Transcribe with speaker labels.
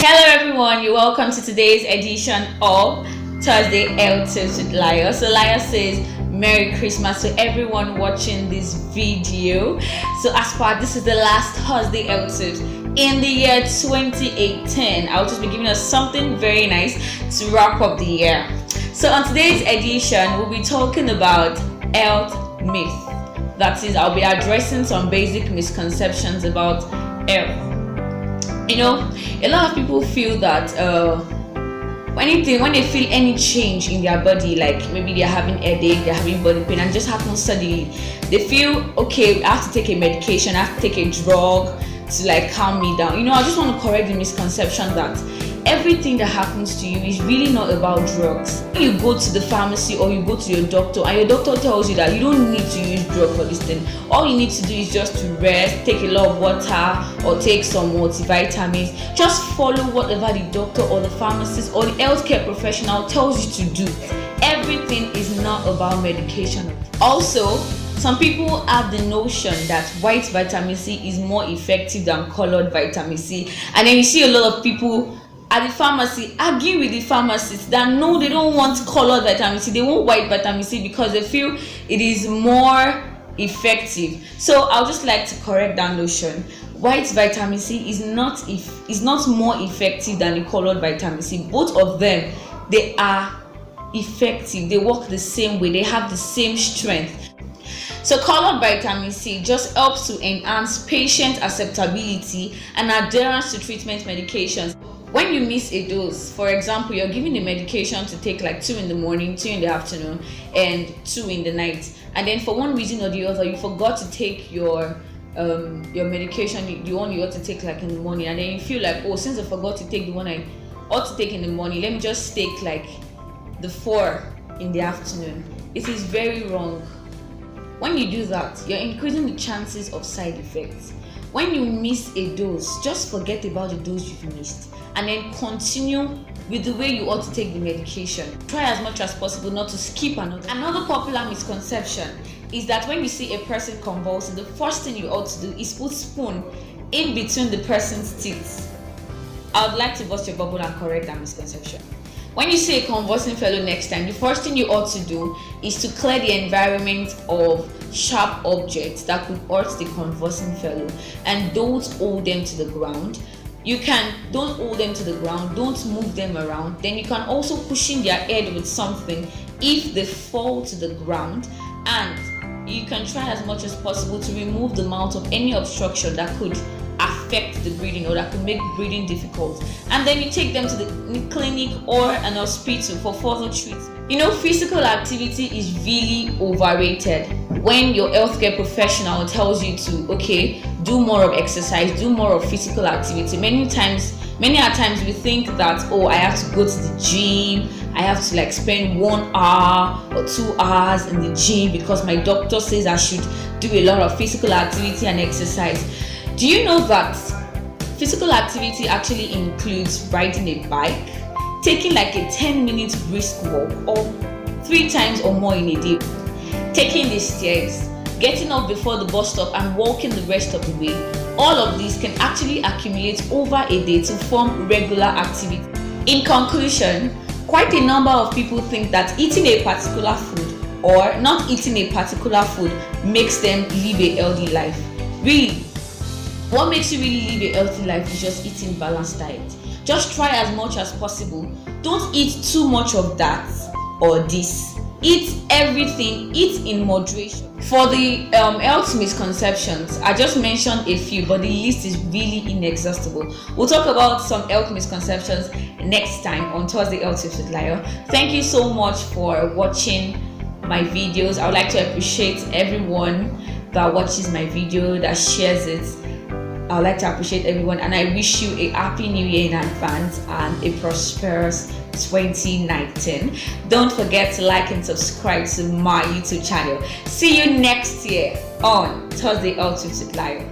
Speaker 1: Hello everyone, you're welcome to today's edition of Thursday L Tips with Layo. So Layo says Merry Christmas to everyone watching this video. So as far this is the last Thursday L Tips in the year 2018. I'll just be giving us something very nice to wrap up the year. So on today's edition, we'll be talking about health myth. That is, I'll be addressing some basic misconceptions about health. You know, a lot of people feel that when they feel any change in their body, like maybe they're having headache, they're having body pain, and just happens suddenly, they feel okay, I have to take a medication, I have to take a drug to like calm me down. You know, I just want to correct the misconception that everything that happens to you is really not about drugs. When you go to the pharmacy or you go to your doctor and your doctor tells you that you don't need to use drug for this thing, all you need to do is just to rest, take a lot of water or take some multivitamins. Just follow whatever the doctor or the pharmacist or the healthcare professional tells you to do. Everything is not about medication. Also, some people have the notion that white vitamin C is more effective than colored vitamin C, and then you see a lot of people at the pharmacy arguing with the pharmacist that no, they don't want colored vitamin C, they want white vitamin C because they feel it is more effective. So I'll just like to correct that notion. White vitamin C is not more effective than the colored vitamin C. Both of them, they are effective, they work the same way, they have the same strength. So colored vitamin C just helps to enhance patient acceptability and adherence to treatment medications. When you miss a dose, for example, you're given a medication to take like 2 in the morning, 2 in the afternoon, and 2 in the night, and then for one reason or the other, you forgot to take your medication, the one you ought to take like in the morning, and then you feel like, oh, since I forgot to take the one I ought to take in the morning, let me just take like the 4 in the afternoon. It is very wrong. When you do that, you're increasing the chances of side effects. When you miss a dose, just forget about the dose you've missed and then continue with the way you ought to take the medication. Try as much as possible not to skip another. Another popular misconception is that when you see a person convulsing, the first thing you ought to do is put spoon in between the person's teeth. I would like to burst your bubble and correct that misconception. When you see a convulsing fellow next time, the first thing you ought to do is to clear the environment of sharp objects that could hurt the convulsing fellow, and don't hold them to the ground. Don't hold them to the ground, don't move them around. Then you can also cushion their head with something if they fall to the ground, and you can try as much as possible to remove the mouth of any obstruction that could affect the breathing or that could make breathing difficult, and then you take them to the clinic or an hospital for further treatment. You know, physical activity is really overrated. When your healthcare professional tells you to, do more of exercise, do more of physical activity, many times we think that, oh, I have to go to the gym, I have to like spend 1 hour or 2 hours in the gym because my doctor says I should do a lot of physical activity and exercise. Do you know that physical activity actually includes riding a bike, taking like a 10-minute brisk walk, or 3 times or more in a day, taking the stairs, getting up before the bus stop and walking the rest of the way? All of these can actually accumulate over a day to form regular activity. In conclusion, quite a number of people think that eating a particular food or not eating a particular food makes them live a healthy life. Really, what makes you really live a healthy life is just eating balanced diet. Just try as much as possible. Don't eat too much of that or this. Eat everything, eat in moderation. For the health misconceptions, I just mentioned a few, but the list is really inexhaustible. We'll talk about some health misconceptions next time on Thursday Health Tips with Layo. Thank you so much for watching my videos. I would like to appreciate everyone that watches my video, that shares it. I would like to appreciate everyone, and I wish you a happy new year in advance and a prosperous 2019. Don't forget to like and subscribe to my YouTube channel. See you next year on Thursday Health Tips with Layo.